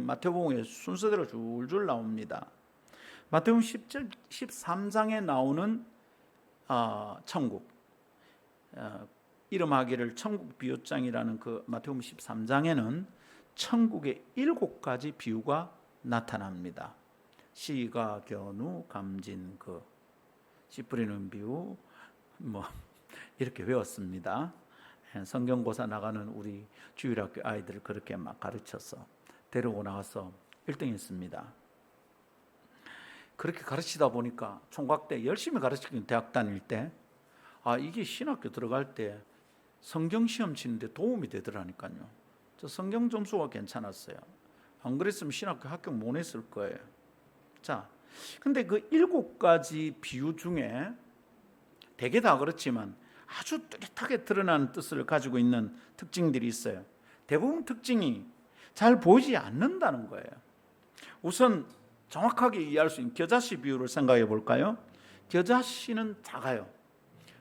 마태복음의 순서대로 줄줄 나옵니다. 마태복음 13장에 나오는 천국, 이름하기를 천국 비유장이라는 그 마태복음 13장에는 천국의 7가지 비유가 나타납니다. 시가, 견우, 감진, 씨 뿌리는 비유 이렇게 외웠습니다. 성경고사 나가는 우리 주일학교 아이들을 그렇게 막 가르쳐서 데리고 나가서 1등 했습니다. 그렇게 가르치다 보니까 총각 때 열심히 가르치는 대학 다닐 때 이게 신학교 들어갈 때 성경시험 치는데 도움이 되더라니까요. 저 성경 점수가 괜찮았어요. 안 그랬으면 신학교 합격 못 했을 거예요. 자, 근데 그 7가지 비유 중에 대개 다 그렇지만 아주 뚜렷하게 드러나는 뜻을 가지고 있는 특징들이 있어요. 대부분 특징이 잘 보이지 않는다는 거예요. 우선 정확하게 이해할 수 있는 겨자씨 비유를 생각해 볼까요? 겨자씨는 작아요.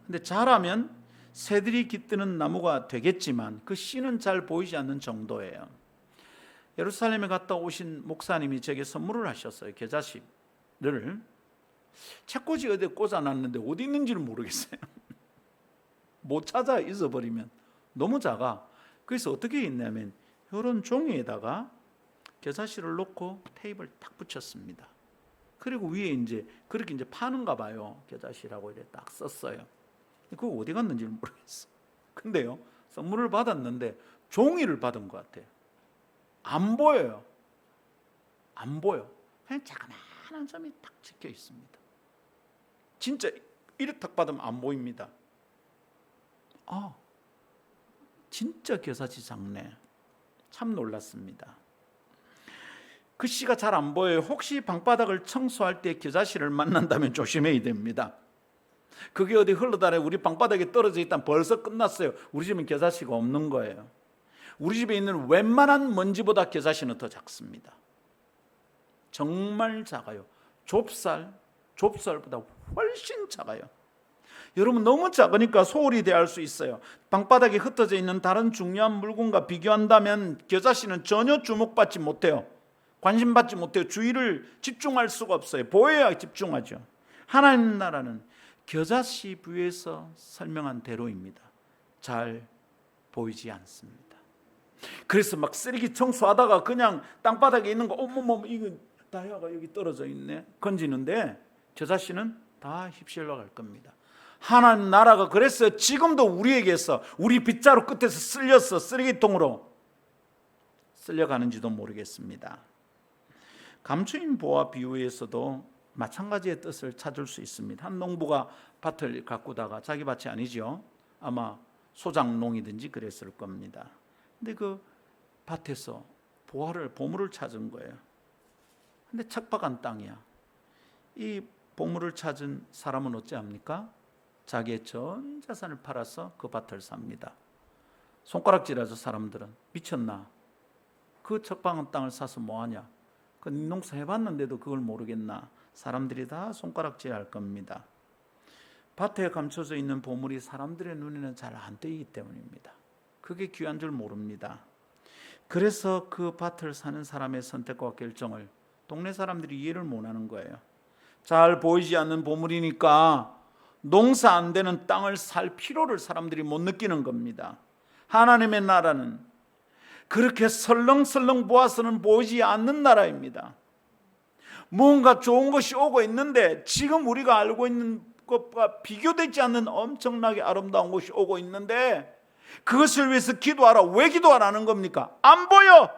근데 자라면 새들이 깃드는 나무가 되겠지만 그 씨는 잘 보이지 않는 정도예요. 예루살렘에 갔다 오신 목사님이 제게 선물을 하셨어요. 겨자씨를 책꽂이 어디에 꽂아놨는데 어디 있는지를 모르겠어요. 못 찾아 잊어버리면 너무 작아. 그래서 어떻게 했냐면 이런 종이에다가 겨자씨를 놓고 테이프를 딱 붙였습니다. 그리고 위에 이제 그렇게 이제 파는가 봐요. 겨자씨라고 이렇게 딱 썼어요. 그거 어디 갔는지 모르겠어. 근데요, 선물을 받았는데 종이를 받은 것 같아요. 안 보여요. 안 보여. 그냥 자그마한 점이 딱 찍혀 있습니다. 진짜 이렇게 딱 받으면 안 보입니다. 아, 진짜 겨자씨 작네. 참 놀랐습니다. 그 씨가 잘 안 보여요. 혹시 방바닥을 청소할 때 겨자씨를 만난다면 조심해야 됩니다. 그게 어디 흘러다니 우리 방바닥에 떨어져 있다면 벌써 끝났어요. 우리 집엔 겨자씨가 없는 거예요. 우리 집에 있는 웬만한 먼지보다 겨자씨는 더 작습니다. 정말 작아요. 좁쌀보다 훨씬 작아요. 여러분, 너무 작으니까 소홀히 대할 수 있어요. 방바닥에 흩어져 있는 다른 중요한 물건과 비교한다면 겨자씨는 전혀 주목받지 못해요. 관심받지 못해요. 주의를 집중할 수가 없어요. 보여야 집중하죠. 하나님 나라는 겨자씨 부에서 설명한 대로입니다. 잘 보이지 않습니다. 그래서 막 쓰레기 청소하다가 그냥 땅바닥에 있는 거 어머머 이거 다이아가 여기 떨어져 있네 건지는데 겨자씨는 다 휩쓸려 갈 겁니다. 하나님 나라가 그래서 지금도 우리에게서 우리 빗자루 끝에서 쓸려서 쓰레기통으로 쓸려가는지도 모르겠습니다. 감추인 보화 비유에서도 마찬가지의 뜻을 찾을 수 있습니다. 한 농부가 밭을 가꾸다가 자기 밭이 아니죠. 아마 소작농이든지 그랬을 겁니다. 근데 그 밭에서 보물을 찾은 거예요. 근데 척박한 땅이야. 이 보물을 찾은 사람은 어찌합니까? 자기의 전 재산을 팔아서 그 밭을 삽니다. 손가락질하죠. 사람들은. 미쳤나? 그 척박한 땅을 사서 뭐하냐? 그 농사 해봤는데도 그걸 모르겠나? 사람들이 다 손가락질할 겁니다. 밭에 감춰져 있는 보물이 사람들의 눈에는 잘 안 띄기 때문입니다. 그게 귀한 줄 모릅니다. 그래서 그 밭을 사는 사람의 선택과 결정을 동네 사람들이 이해를 못하는 거예요. 잘 보이지 않는 보물이니까 농사 안 되는 땅을 살 필요를 사람들이 못 느끼는 겁니다. 하나님의 나라는 그렇게 설렁설렁 보아서는 보이지 않는 나라입니다. 뭔가 좋은 것이 오고 있는데 지금 우리가 알고 있는 것과 비교되지 않는 엄청나게 아름다운 것이 오고 있는데 그것을 위해서 기도하라. 왜 기도하라는 겁니까? 안 보여.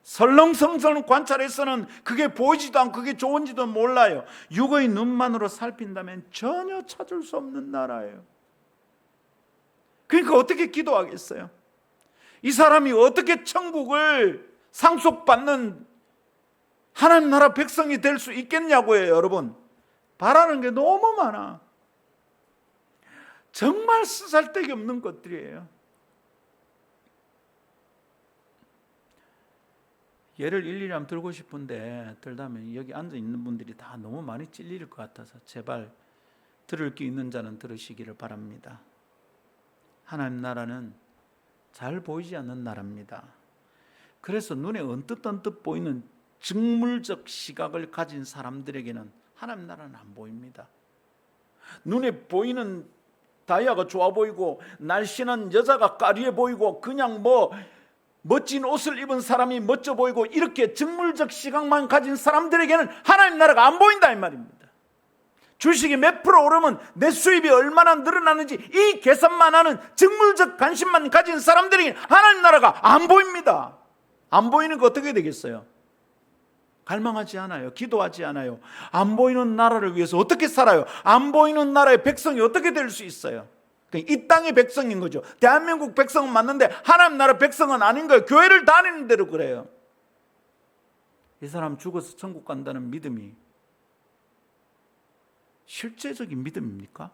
설렁설렁 관찰해서는 그게 보이지도 않고 그게 좋은지도 몰라요. 육의 눈만으로 살핀다면 전혀 찾을 수 없는 나라예요. 그러니까 어떻게 기도하겠어요? 이 사람이 어떻게 천국을 상속받는 하나님 나라 백성이 될 수 있겠냐고요. 여러분, 바라는 게 너무 많아. 정말 쓰잘데기 없는 것들이에요. 예를 일일이 한번 들고 싶은데 들다면 여기 앉아있는 분들이 다 너무 많이 찔릴 것 같아서 제발 들을 게 있는 자는 들으시기를 바랍니다. 하나님 나라는 잘 보이지 않는 나라입니다. 그래서 눈에 언뜻 보이는 직물적 시각을 가진 사람들에게는 하나님 나라는 안 보입니다. 눈에 보이는 다이아가 좋아 보이고 날씬한 여자가 까리해 보이고 그냥 멋진 옷을 입은 사람이 멋져 보이고 이렇게 직물적 시각만 가진 사람들에게는 하나님 나라가 안 보인다 이 말입니다. 주식이 몇 프로 오르면 내 수입이 얼마나 늘어나는지 이 계산만 하는 직물적 관심만 가진 사람들에게 하나님 나라가 안 보입니다. 안 보이는 거 어떻게 되겠어요? 갈망하지 않아요. 기도하지 않아요. 안 보이는 나라를 위해서 어떻게 살아요? 안 보이는 나라의 백성이 어떻게 될 수 있어요? 이 땅의 백성인 거죠. 대한민국 백성은 맞는데 하나님 나라 백성은 아닌 거예요. 교회를 다니는 대로 그래요. 이 사람 죽어서 천국 간다는 믿음이 실제적인 믿음입니까?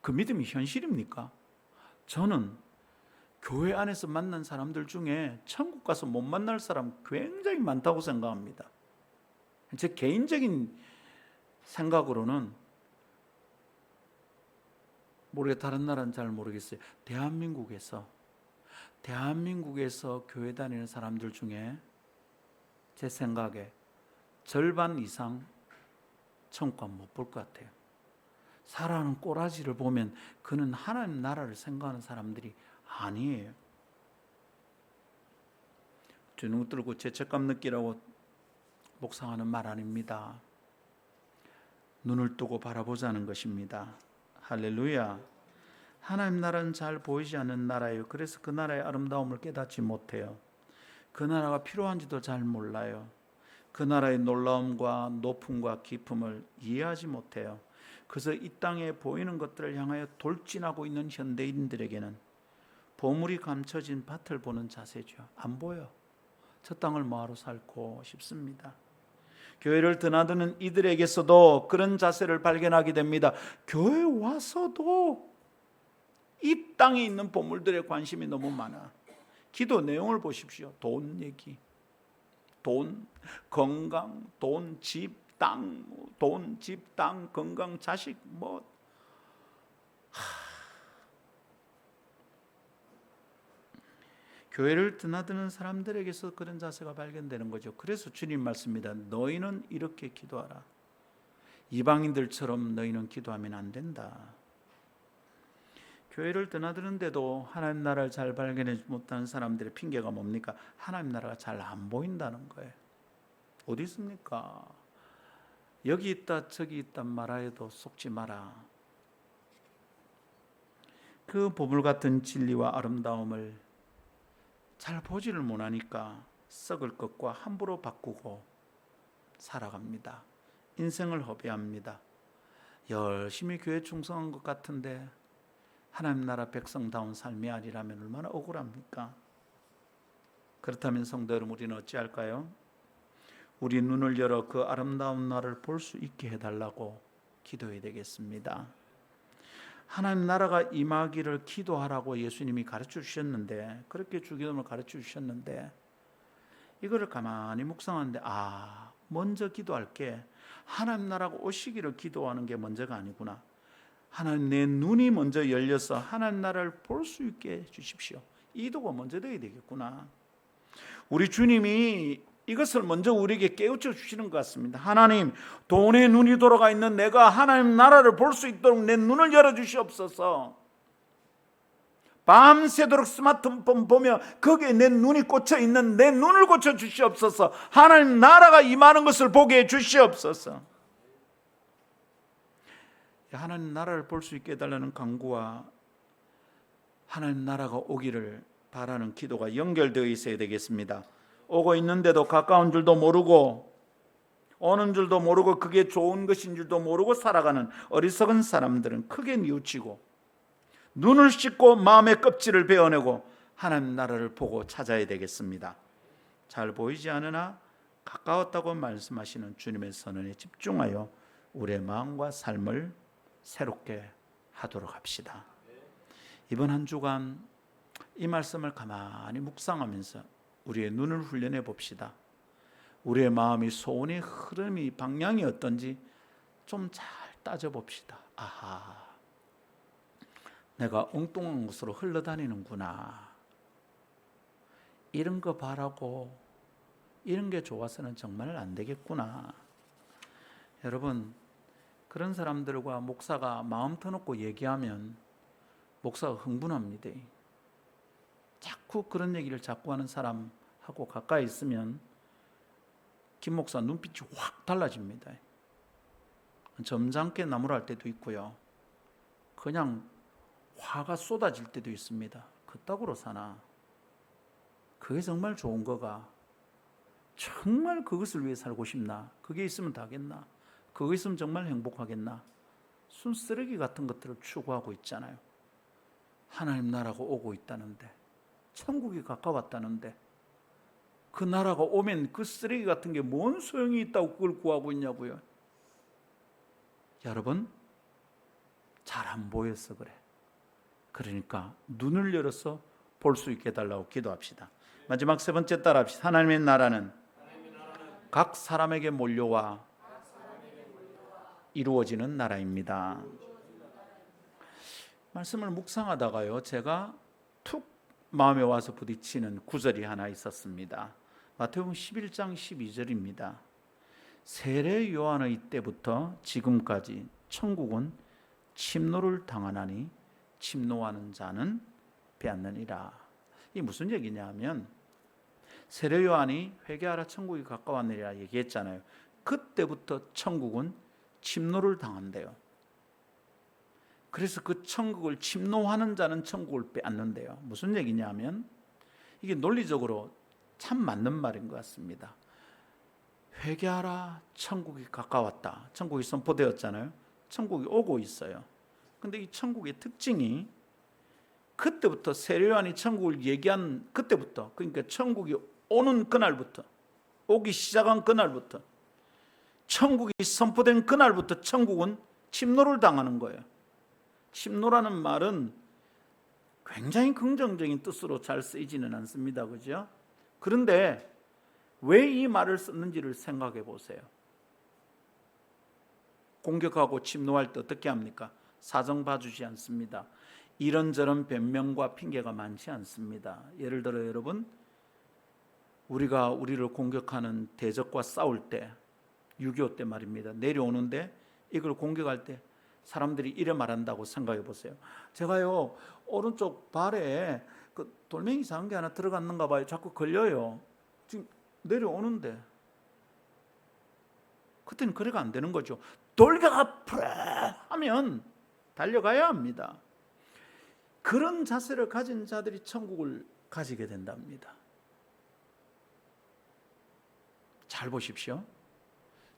그 믿음이 현실입니까? 저는 교회 안에서 만난 사람들 중에 천국 가서 못 만날 사람 굉장히 많다고 생각합니다. 제 개인적인 생각으로는 다른 나라는 잘 모르겠어요. 대한민국에서 교회 다니는 사람들 중에 제 생각에 절반 이상 천국 못 볼 것 같아요. 살아가는 꼬라지를 보면 그는 하나님 나라를 생각하는 사람들이 아니에요. 주눅 들고 죄책감 느끼라고 묵상하는 말 아닙니다. 눈을 뜨고 바라보자는 것입니다. 할렐루야. 하나님 나라는 잘 보이지 않는 나라예요. 그래서 그 나라의 아름다움을 깨닫지 못해요. 그 나라가 필요한지도 잘 몰라요. 그 나라의 놀라움과 높음과 깊음을 이해하지 못해요. 그래서 이 땅에 보이는 것들을 향하여 돌진하고 있는 현대인들에게는 보물이 감춰진 밭을 보는 자세죠. 안 보여. 저 땅을 뭐하러 살고 싶습니다. 교회를 드나드는 이들에게서도 그런 자세를 발견하게 됩니다. 교회 와서도 이 땅에 있는 보물들에 관심이 너무 많아. 기도 내용을 보십시오. 돈 얘기, 돈, 건강, 돈, 집, 땅, 돈, 집, 땅, 건강, 자식, 교회를 드나드는 사람들에게서 그런 자세가 발견되는 거죠. 그래서 주님 말씀입니다. 너희는 이렇게 기도하라. 이방인들처럼 너희는 기도하면 안 된다. 교회를 드나드는데도 하나님 나라를 잘 발견하지 못하는 사람들의 핑계가 뭡니까? 하나님 나라가 잘 안 보인다는 거예요. 어디 있습니까? 여기 있다 저기 있다 말하여도 속지 마라. 그 보물 같은 진리와 아름다움을 잘 보지를 못하니까 썩을 것과 함부로 바꾸고 살아갑니다. 인생을 허비합니다. 열심히 교회 충성한 것 같은데 하나님 나라 백성다운 삶이 아니라면 얼마나 억울합니까? 그렇다면 성도 여러분, 우리는 어찌할까요? 우리 눈을 열어 그 아름다운 나라를 볼 수 있게 해달라고 기도해야 되겠습니다. 하나님 나라가 임하기를 기도하라고 예수님이 가르쳐 주셨는데, 그렇게 주기도문을 가르쳐 주셨는데, 이거를 가만히 묵상하는데 먼저 기도할게, 하나님 나라가 오시기를 기도하는 게 먼저가 아니구나. 하나님, 내 눈이 먼저 열려서 하나님 나라를 볼 수 있게 해주십시오. 이도가 먼저 되어야 되겠구나. 우리 주님이 이것을 먼저 우리에게 깨우쳐 주시는 것 같습니다. 하나님, 돈에 눈이 돌아가 있는 내가 하나님 나라를 볼 수 있도록 내 눈을 열어주시옵소서. 밤새도록 스마트폰 보며 거기에 내 눈이 꽂혀 있는 내 눈을 고쳐 주시옵소서. 하나님 나라가 임하는 것을 보게 해 주시옵소서. 하나님 나라를 볼 수 있게 해달라는 간구와 하나님 나라가 오기를 바라는 기도가 연결되어 있어야 되겠습니다. 오고 있는데도 가까운 줄도 모르고 오는 줄도 모르고 그게 좋은 것인 줄도 모르고 살아가는 어리석은 사람들은 크게 뉘우치고 눈을 씻고 마음의 껍질을 베어내고 하나님 나라를 보고 찾아야 되겠습니다. 잘 보이지 않으나 가까웠다고 말씀하시는 주님의 선언에 집중하여 우리의 마음과 삶을 새롭게 하도록 합시다. 이번 한 주간 이 말씀을 가만히 묵상하면서 우리의 눈을 훈련해 봅시다. 우리의 마음이 소원의 흐름이 방향이 어떤지 좀 잘 따져봅시다. 내가 엉뚱한 곳으로 흘러다니는구나. 이런 거 바라고 이런 게 좋아서는 정말 안 되겠구나. 여러분, 그런 사람들과 목사가 마음 터놓고 얘기하면 목사가 흥분합니다. 자꾸 그런 얘기를 자꾸 하는 사람하고 가까이 있으면 김 목사 눈빛이 확 달라집니다. 점잖게 나무랄 때도 있고요. 그냥 화가 쏟아질 때도 있습니다. 그따구로 사나? 그게 정말 좋은 거가? 정말 그것을 위해 살고 싶나? 그게 있으면 다겠나? 그거 있으면 정말 행복하겠나? 순쓰레기 같은 것들을 추구하고 있잖아요. 하나님 나라가 오고 있다는데, 천국이 가까웠다는데, 그 나라가 오면 그 쓰레기 같은 게 뭔 소용이 있다고 그걸 구하고 있냐고요. 여러분, 잘 안 보여서 그래. 그러니까 눈을 열어서 볼 수 있게 해달라고 기도합시다. 마지막 세 번째 따라합시다. 하나님의 나라는 각 사람에게 몰려와 이루어지는 나라입니다. 말씀을 묵상하다가요, 제가 툭 마음에 와서 부딪히는 구절이 하나 있었습니다. 마태복음 11장 12절입니다. 세례 요한의 때부터 지금까지 천국은 침노를 당하나니 침노하는 자는 빼앗느니라. 이게 무슨 얘기냐면 세례 요한이 회개하라 천국이 가까웠느니라 얘기했잖아요. 그때부터 천국은 침노를 당한대요. 그래서 그 천국을 침노하는 자는 천국을 빼앗는데요. 무슨 얘기냐면 이게 논리적으로 참 맞는 말인 것 같습니다. 회개하라 천국이 가까웠다. 천국이 선포되었잖아요. 천국이 오고 있어요. 근데 이 천국의 특징이 그때부터 세례 요한이 천국을 얘기한 그때부터, 그러니까 천국이 오는 그날부터, 오기 시작한 그날부터, 천국이 선포된 그날부터 천국은 침노를 당하는 거예요. 침노라는 말은 굉장히 긍정적인 뜻으로 잘 쓰이지는 않습니다. 그죠? 그런데 왜 이 말을 썼는지를 생각해 보세요. 공격하고 침노할 때 어떻게 합니까? 사정 봐주지 않습니다. 이런저런 변명과 핑계가 많지 않습니다. 예를 들어 여러분, 우리가 우리를 공격하는 대적과 싸울 때, 6.25 때 말입니다. 내려오는데 이걸 공격할 때 사람들이 이래 말한다고 생각해 보세요. 제가요, 오른쪽 발에 그 돌멩이 이상한 게 하나 들어갔는가 봐요. 자꾸 걸려요. 지금 내려오는데. 그때는 그래가 안 되는 거죠. 돌격아 프라 하면 달려가야 합니다. 그런 자세를 가진 자들이 천국을 가지게 된답니다. 잘 보십시오.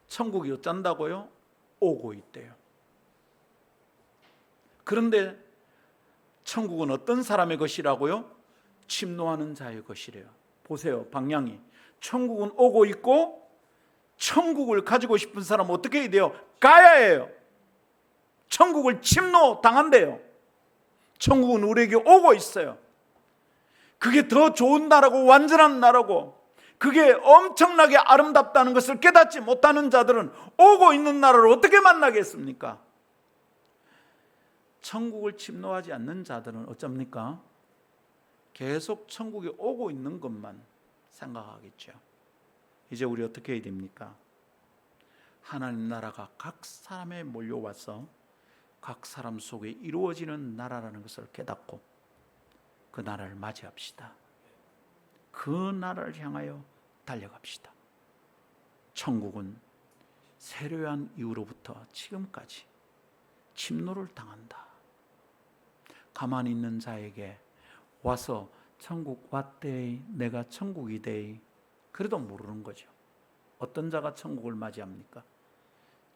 천국이 어쩐다고요? 오고 있대요. 그런데 천국은 어떤 사람의 것이라고요? 침노하는 자의 것이래요. 보세요, 방향이. 천국은 오고 있고 천국을 가지고 싶은 사람은 어떻게 해야 돼요? 가야 해요. 천국을 침노 당한대요. 천국은 우리에게 오고 있어요. 그게 더 좋은 나라고 완전한 나라고, 그게 엄청나게 아름답다는 것을 깨닫지 못하는 자들은 오고 있는 나라를 어떻게 만나겠습니까? 천국을 침노하지 않는 자들은 어쩝니까? 계속 천국이 오고 있는 것만 생각하겠죠. 이제 우리 어떻게 해야 됩니까? 하나님 나라가 각 사람에 몰려와서 각 사람 속에 이루어지는 나라라는 것을 깨닫고 그 나라를 맞이합시다. 그 나라를 향하여 달려갑시다. 천국은 세례 요한 이후로부터 지금까지 침노를 당한다. 가만히 있는 자에게 와서 천국 왔대, 내가 천국이 돼, 그래도 모르는 거죠. 어떤 자가 천국을 맞이합니까?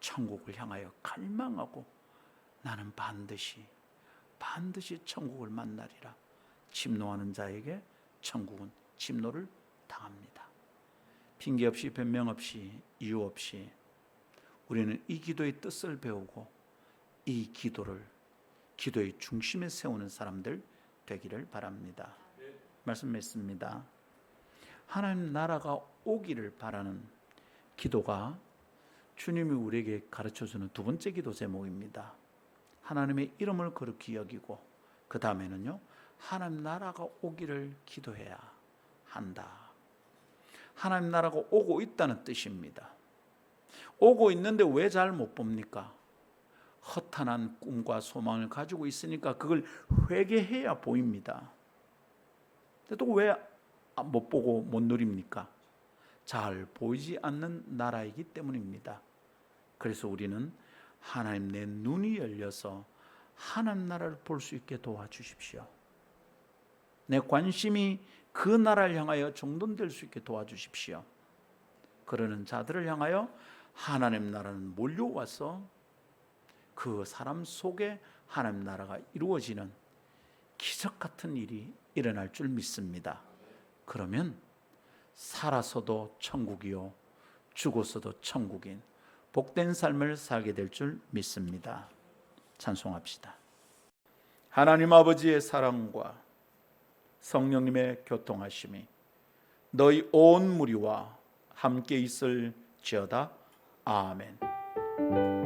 천국을 향하여 갈망하고 나는 반드시 천국을 만나리라. 침노하는 자에게 천국은 침노를 당합니다. 핑계 없이, 변명 없이, 이유 없이 우리는 이 기도의 뜻을 배우고 이 기도의 중심에 세우는 사람들 되기를 바랍니다. 말씀 맺습니다. 하나님 나라가 오기를 바라는 기도가 주님이 우리에게 가르쳐주는 두 번째 기도 제목입니다. 하나님의 이름을 거룩히 여기고 그 다음에는요, 하나님 나라가 오기를 기도해야 한다. 하나님 나라가 오고 있다는 뜻입니다. 오고 있는데 왜 잘 못 봅니까? 허탄한 꿈과 소망을 가지고 있으니까 그걸 회개해야 보입니다. 또 왜 못 보고 못 누립니까? 잘 보이지 않는 나라이기 때문입니다. 그래서 우리는 하나님 내 눈이 열려서 하나님 나라를 볼 수 있게 도와주십시오. 내 관심이 그 나라를 향하여 정돈될 수 있게 도와주십시오. 그러는 자들을 향하여 하나님 나라는 몰려와서 그 사람 속에 하나님 나라가 이루어지는 기적 같은 일이 일어날 줄 믿습니다. 그러면 살아서도 천국이요, 죽어서도 천국인 복된 삶을 살게 될 줄 믿습니다. 찬송합시다. 하나님 아버지의 사랑과 성령님의 교통하심이 너희 온 무리와 함께 있을지어다. 아멘.